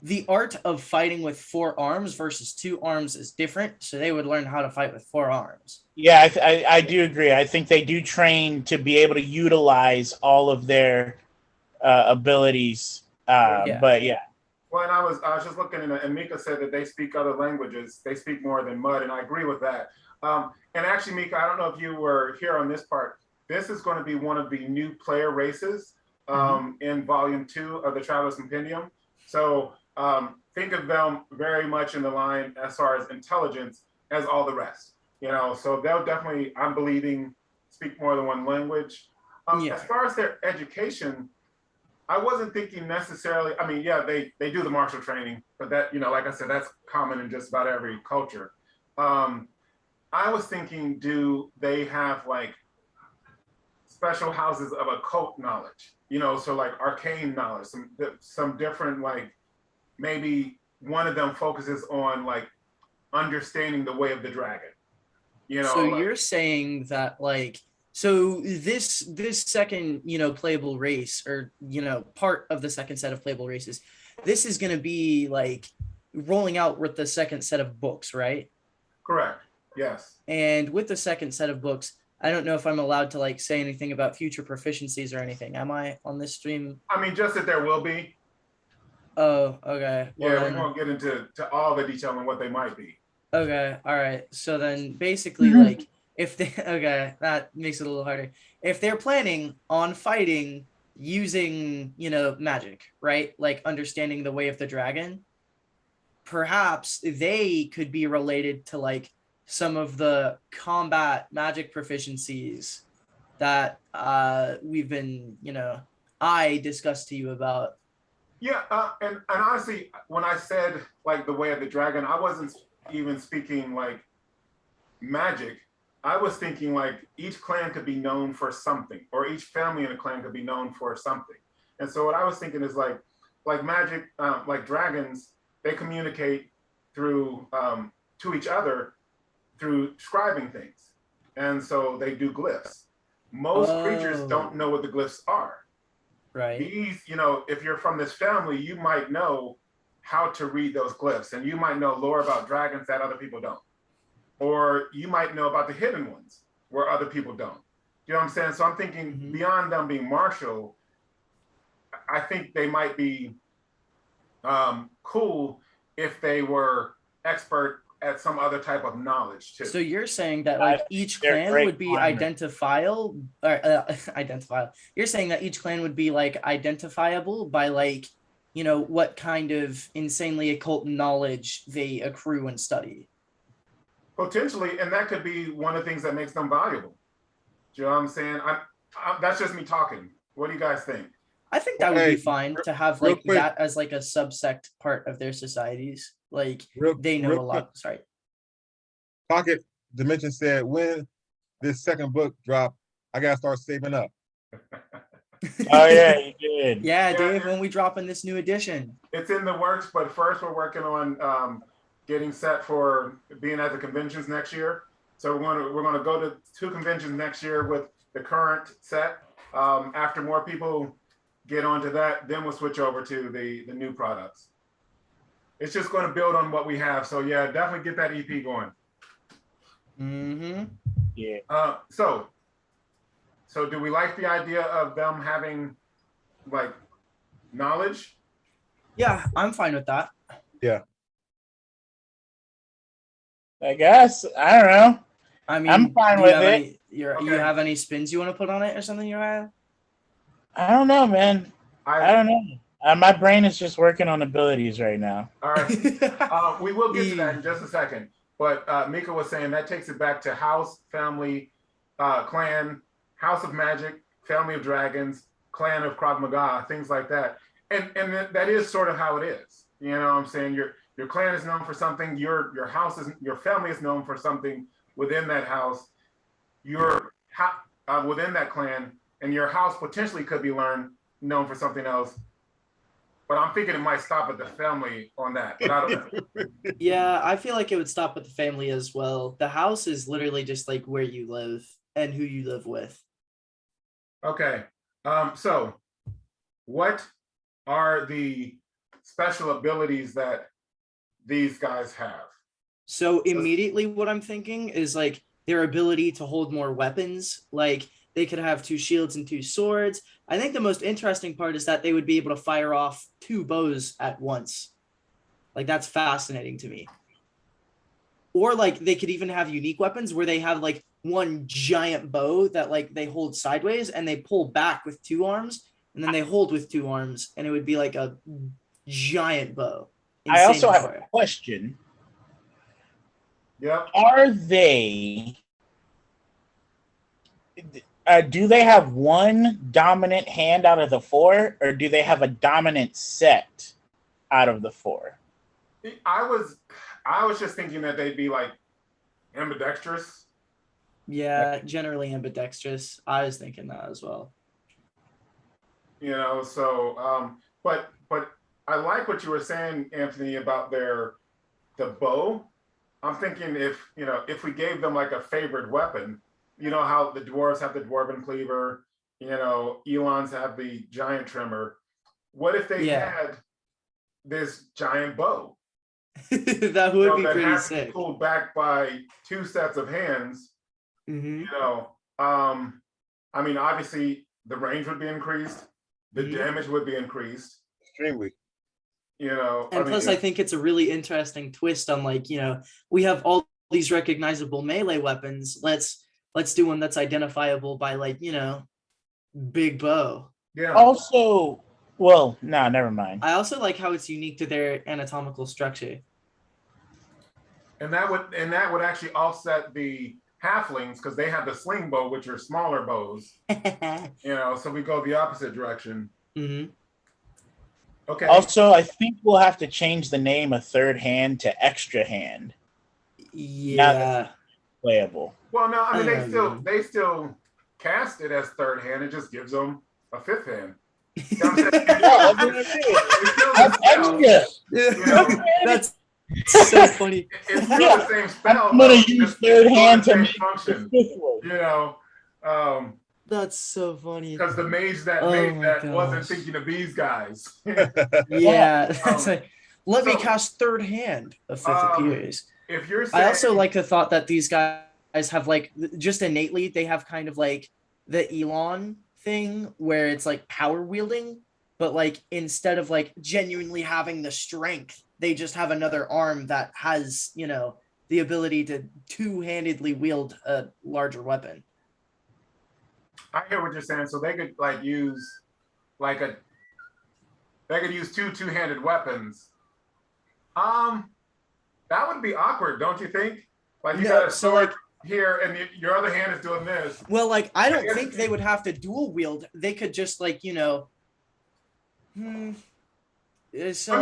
the art of fighting with 4 arms versus 2 arms is different. So they would learn how to fight with 4 arms. Yeah, I do agree. I think they do train to be able to utilize all of their abilities. Yeah. But yeah, Well, and I was just looking, and Mika said that they speak other languages. They speak more than Mud, and I agree with that. And actually, Mika, I don't know if you were here on this part. This is going to be one of the new player races in Volume 2 of the Traveler's Compendium. So think of them very much in the line as far as intelligence as all the rest. You know, so they'll definitely, I'm believing, speak more than one language. Yeah. As far as their education, I wasn't thinking necessarily, I mean, yeah, they do the martial training, but that, you know, like I said, that's common in just about every culture. I was thinking, do they have like special houses of occult knowledge? You know, so like arcane knowledge, some different, like maybe one of them focuses on like understanding the way of the dragon. You know, So like, you're saying that like so this second, playable race, or part of the second set of playable races, this is going to be like rolling out with the second set of books, right? correct. Yes. And with the second set of books, I don't know if I'm allowed to like say anything about future proficiencies or anything. Am I on this stream? I mean, just that there will be. Oh, okay. Well, Yeah, we then, won't get into all the detail on what they might be. okay. All right. So then basically like if they okay, that makes it a little harder. If they're planning on fighting using, magic, right? Like understanding the way of the dragon, perhaps they could be related to like some of the combat magic proficiencies that we've been, I discussed to you about. Yeah, and honestly, when I said like the way of the dragon, I wasn't even speaking like magic. I was thinking like each clan could be known for something, or each family in a clan could be known for something. And so what I was thinking is like magic, like dragons, they communicate through to each other through scribing things, and so they do glyphs. Most creatures don't know what the glyphs are. Right. These, if you're from this family, you might know how to read those glyphs, and you might know lore about dragons that other people don't. Or you might know about the hidden ones where other people don't. You know what I'm saying? So I'm thinking beyond them being martial, I think they might be cool if they were expert at some other type of knowledge too. So you're saying that like each They're clan great would be climbers. identifiable, or identifiable. You're saying that each clan would be like identifiable by like, what kind of insanely occult knowledge they accrue and study. Potentially, and that could be one of the things that makes them valuable. Do you know what I'm saying? That's just me talking. What do you guys think? I think that would be fine to have real like quick. that as like a subsect part of their societies. Like they know a lot. Sorry. Pocket Dimension said, when this second book drop, I gotta start saving up. Oh yeah, you did. Yeah, Dave, when we drop in this new edition. It's in the works, but first we're working on getting set for being at the conventions next year. So we're gonna go to 2 conventions next year with the current set. After more people get onto that, then we'll switch over to the new products. It's just going to build on what we have. So yeah, definitely get that EP going. Mm-hmm. Yeah. So do we like the idea of them having like knowledge? Yeah, I'm fine with that. Yeah. I guess. I don't know. I mean, I'm fine do you with have it. You have any spins you want to put on it or something, Uriah? I don't know, man. I don't know. My brain is just working on abilities right now. All right. We will get to that in just a second. But Mika was saying that takes it back to house, family, clan, house of magic, family of dragons, clan of Krav Maga, things like that. And that is sort of how it is. You know what I'm saying? Your clan is known for something. Your house is, your family is known for something within that house. Within that clan, and your house potentially could be known for something else. But I'm thinking it might stop at the family on that, but I don't know. Yeah, I feel like it would stop with the family as well. The house is literally just like where you live and who you live with. Okay. So what are the special abilities that these guys have. So immediately what I'm thinking is like their ability to hold more weapons. Like they could have 2 shields and 2 swords. I think the most interesting part is that they would be able to fire off 2 bows at once. Like that's fascinating to me. Or like they could even have unique weapons where they have like one giant bow that like they hold sideways and they pull back with 2 arms and then they hold with 2 arms and it would be like a giant bow. I also have power. a question. Yep. Are they? Do they have one dominant hand out of the 4, or do they have a dominant set out of the 4? I was just thinking that they'd be like ambidextrous. Yeah, generally ambidextrous. I was thinking that as well. You know, so but I like what you were saying, Anthony, about the bow. I'm thinking if we gave them like a favorite weapon, you know how the dwarves have the dwarven cleaver, you know, Elons have the giant trimmer. What if they had this giant bow? That would be that pretty has to sick. be pulled back by 2 sets of hands. Mm-hmm. You know, I mean, obviously the range would be increased, the damage would be increased. Extremely. You know, And plus, I think it's a really interesting twist on like, you know, we have all these recognizable melee weapons. Let's do one that's identifiable by like, you know, big bow. Yeah. Also, well, no, never mind. I also like how it's unique to their anatomical structure. And that would actually offset the halflings because they have the sling bow, which are smaller bows. You know, so we go the opposite direction. Mm-hmm. Okay. Also, I think we'll have to change the name of third hand to extra hand. Yeah. Playable. Well, no, I mean they I still cast it as third hand. It just gives them a 5th hand. That's so funny. It's still the same spell. I'm gonna use third hand to make function. You know, that's so funny. Because the mage that made that wasn't thinking of these guys. Yeah, like, let me cast third hand. A 5th appears. If you're saying, I also like the thought that these guys have like just innately they have kind of like the Elon thing where it's like power wielding, but like instead of like genuinely having the strength, they just have another arm that has, you know, the ability to 2-handedly wield a larger weapon. I hear what you're saying. So they could like use like they could use 2 2-handed weapons. That would be awkward, don't you think? Like you got a sword here and your other hand is doing this. Well, like I don't think they would have to dual wield. They could just like, you know. So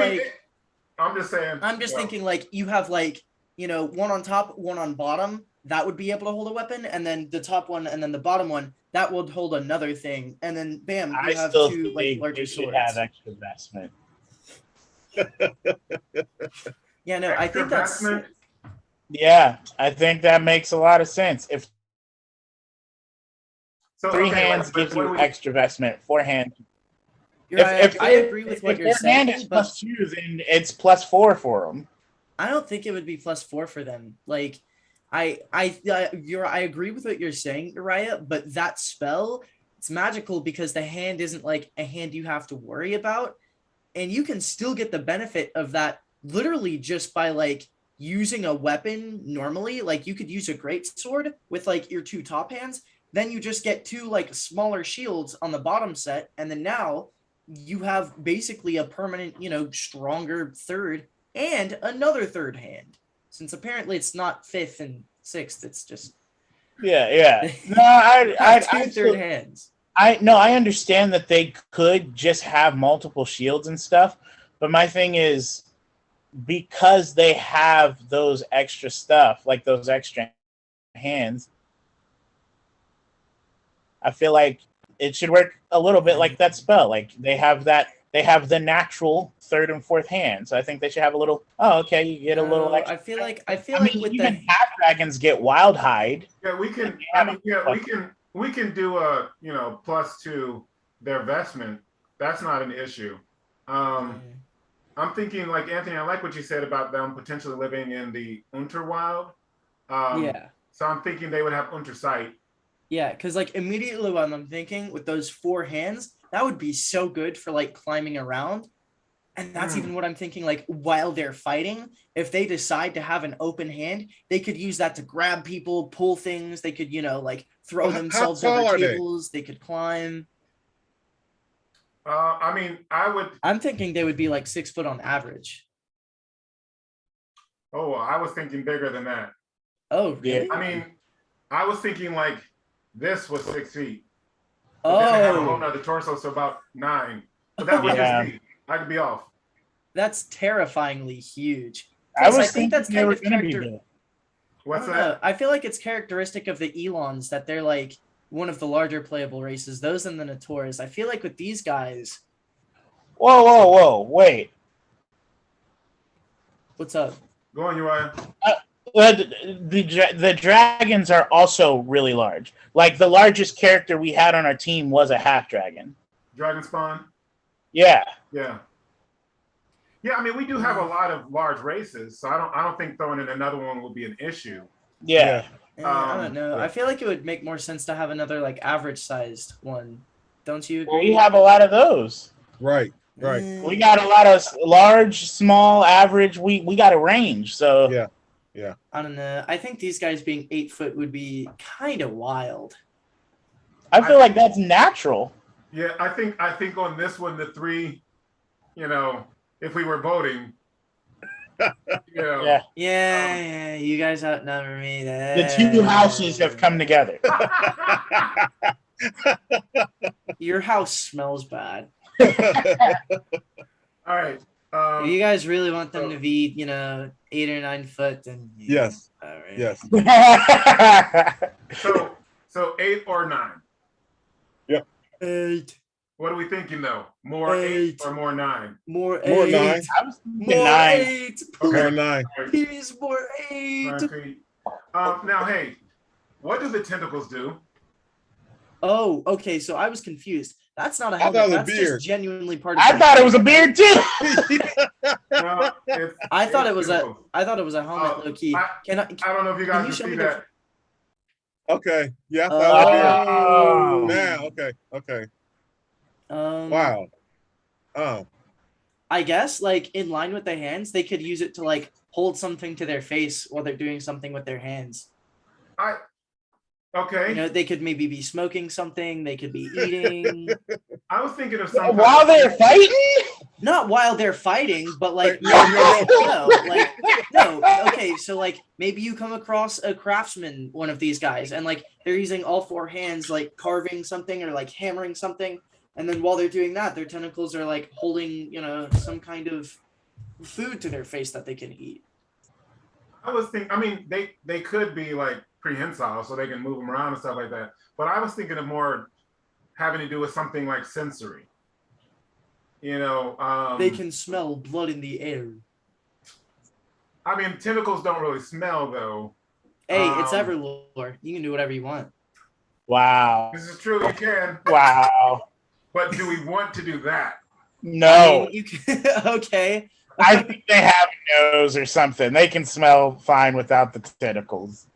I'm just saying. I'm just thinking like you have like, you know, one on top, one on bottom. That would be able to hold a weapon, and then the top one and then the bottom one that would hold another thing, and then bam, you have 2 like larger swords. Have extra investment. Yeah, no, I think that's. Yeah, I think that makes a lot of sense. If 3 hands gives you extra investment, 4 hands. I agree with what you're saying. If their hand is +2, then it's +4 for them. I don't think it would be +4 for them. Like, I agree with what you're saying, Uriah, but that spell, it's magical because the hand isn't like a hand you have to worry about, and you can still get the benefit of that literally just by like using a weapon normally. Like you could use a great sword with like your 2 top hands, then you just get 2 like smaller shields on the bottom set, and then now you have basically a permanent, you know, stronger third and another third hand. Since apparently it's not 5th and 6th, it's just yeah. No, I 2 third hands. I understand that they could just have multiple shields and stuff, but my thing is because they have those extra stuff, like those extra hands, I feel like it should work a little bit like that spell. Like they have the natural 3rd and 4th hand. So I think they should have a little. Oh, okay, you get a little extra. I feel like with even half dragons get wild hide. Yeah, we can. We can do a +2 their vestment. That's not an issue. I'm thinking like Anthony, I like what you said about them potentially living in the Unterwild. Yeah. So I'm thinking they would have Untersight. Yeah, because like immediately what I'm thinking with those 4 hands, that would be so good for like climbing around. And that's even what I'm thinking, like while they're fighting, if they decide to have an open hand, they could use that to grab people, pull things. They could, like throw Well, how themselves tall over are they? tables. They could climb. I mean, I would. I'm thinking they would be like 6 foot on average. Oh, I was thinking bigger than that. Oh, really? I mean, I was thinking like this was 6 feet. But then I have a whole Oh, nother torso, so about 9. But that was Yeah. just me. I could be off. that's terrifyingly huge. I 'Cause was think thinking that's they kind were of going to be character. big. I What's don't know. that? I feel like it's characteristic of the Elons that they're like one of the larger playable races. Those and the Nators. I feel like with these guys, Whoa! Wait. what's up? Go on, Uriah. The dragons are also really large. Like the largest character we had on our team was a half dragon. Dragon Spawn. Yeah. Yeah. Yeah, I mean, we do have a lot of large races, so I don't think throwing in another one will be an issue. Yeah. I don't know. yeah. I feel like it would make more sense to have another like average sized one. Don't you Well, agree? we have a lot of those. Right. We got a lot of large, small, average. We got a range. So Yeah. I don't know. I think these guys being 8 foot would be kind of wild. I feel like that's natural. Yeah, I think on this one, the 3, if we were voting, Yeah. Yeah, you guys outnumber me. The 2 houses have come together. Your house smells bad. All right. If you guys really want them to be, 8 or 9 foot, then Yes. All right. Yes. So 8 or 9. 8. What are we thinking though? More 8 8. or more 9? More 8. More 9. I was thinking More 9. 8. More 9. Please, more 8. 9 feet. Now, hey, what do the tentacles do? Oh, okay. So I was confused. That's not a I thought helmet. it was a That's beard. just genuinely part of. I thought it was a beard too. No, I thought it was tentacles. a helmet, low key. I Can I? I don't know if you Can guys you can show see me that. Okay. Yeah, I thought it was Oh. a beard. Now, okay. Wow. I guess like in line with the hands, they could use it to like hold something to their face while they're doing something with their hands. Okay. They could maybe be smoking something. They could be eating. I was thinking of something. While they're fighting? Not while they're fighting, but like No. no. Okay, so like maybe you come across a craftsman, one of these guys, and like they're using all 4 hands, like carving something or like hammering something, and then while they're doing that, their tentacles are like holding, some kind of food to their face that they can eat. I was thinking. I mean, they could be like prehensile, so they can move them around and stuff like that. But I was thinking of more having to do with something like sensory. They can smell blood in the air. I mean, tentacles don't really smell though. Hey, it's EverLore. You can do whatever you want. Wow. This is true. You can. Wow. But do we want to do that? No. You can. Okay. I think they have a nose or something. They can smell fine without the tentacles.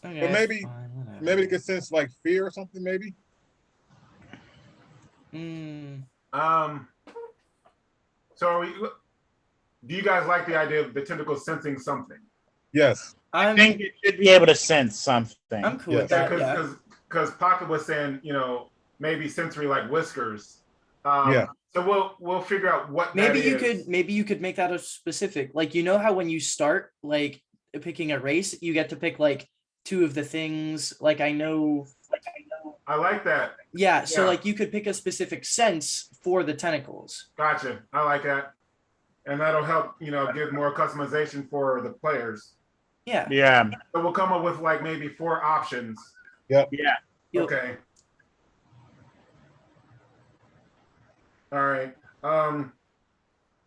Okay, But maybe- fine, whatever. Maybe they could sense like fear or something, maybe. So do you guys like the idea of the tentacles sensing something? Yes. I think it should be able to sense something. I'm cool with Yes. that. Yeah. Because Pocket was saying, maybe sensory like whiskers. Yeah. So we'll figure out what Maybe that you is. could make that a specific, like, how when you start like picking a race, you get to pick like 2 of the things. Like I know. I like that. Yeah. So Yeah. like you could pick a specific sense for the tentacles. Gotcha. I like that. And that'll help, give more customization for the players. Yeah. Yeah. So we'll come up with like maybe 4 options. Yeah. Yep. Okay. All right.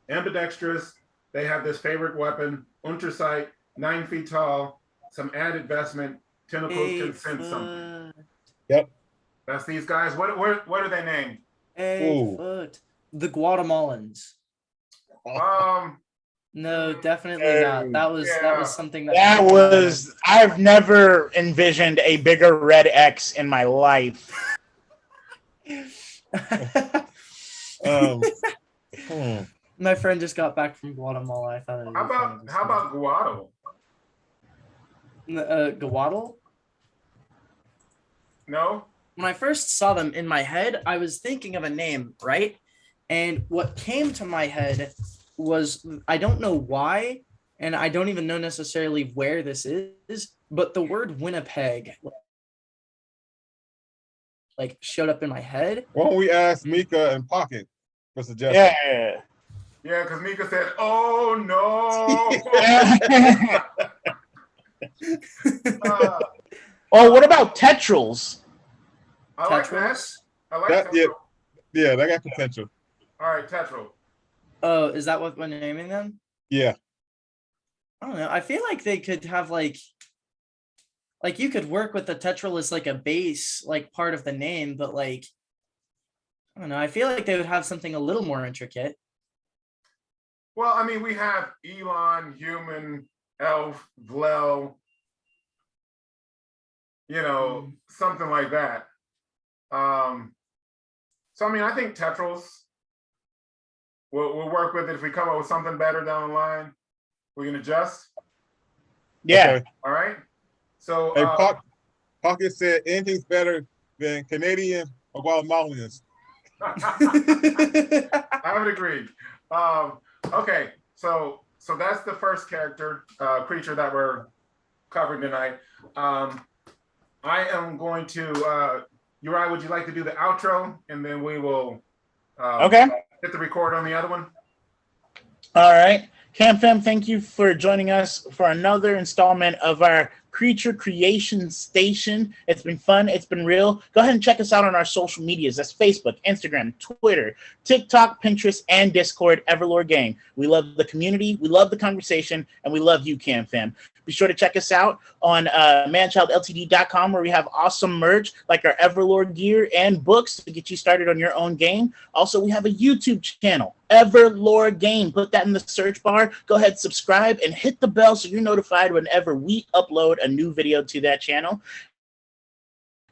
Ambidextrous. They have this favorite weapon, Untersight, 9 feet tall, some added vestment, tentacles can 8 sense something. foot. That's these guys. What are they named? 8 Ooh. foot. The Guatemalans. No, definitely not. That was Yeah. something That was. I've never envisioned a bigger red X in my life. Hmm. My friend just got back from Guatemala. I thought it was How about Guado? Guadal? No? When I first saw them in my head, I was thinking of a name, right? And what came to my head was, I don't know why, and I don't even know necessarily where this is, but the word Winnipeg like showed up in my head. Why don't we ask Mika and Pocket for suggestions? Yeah. Yeah, because Mika said, "Oh no." Oh, what about Tetrals? I like that. Tetrals? I like That, Tetral. yeah, that got potential. All right, Tetral. Oh, is that what we're naming them? Yeah. I don't know. I feel like they could have like you could work with the Tetral as like a base, like part of the name, but like I don't know. I feel like they would have something a little more intricate. Well, I mean, we have Elon, Human, Elf, Vlel, something like that. So I mean, I think Tetrals. We'll work with it. If we come up with something better down the line, we can adjust. Yeah. Okay. All right. So Hey, Pocket said anything's better than Canadian or Guatemalans. I would agree. Okay, so that's the first creature that we're covering tonight. I am going to Uri, would you like to do the outro, and then we will Okay. hit the record on the other one? All right. Cam Fam, thank you for joining us for another installment of our Creature Creation Station. It's been fun. It's been real. Go ahead and check us out on our social medias. That's Facebook, Instagram, Twitter, TikTok, Pinterest, and Discord, EverLoreGame. We love the community. We love the conversation. And we love you, Cam Fam. Be sure to check us out on ManChildLTD.com, where we have awesome merch like our EverLore gear and books to get you started on your own game. Also, we have a YouTube channel, EverLoreGame. Put that in the search bar. Go ahead, subscribe, and hit the bell so you're notified whenever we upload a new video to that channel.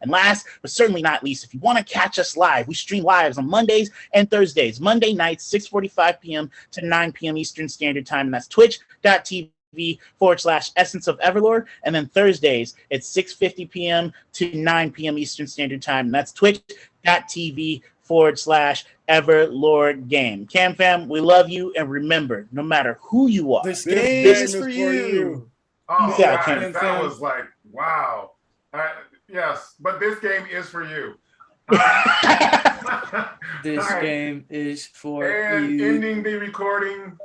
And last, but certainly not least, if you want to catch us live, we stream lives on Mondays and Thursdays. Monday nights, 6:45 p.m. to 9 p.m. Eastern Standard Time, and that's twitch.tv/Essence of Everlore. And then Thursdays, it's 6:50 p.m. to 9 p.m. Eastern Standard Time, and that's twitch.tv/EverLoreGame. Cam Fam, we love you, and remember, no matter who you are, This This game game is for you. Oh, Yeah, guys, that was like, wow. Yes, but this game is for you. This All right. game is for And you. ending the recording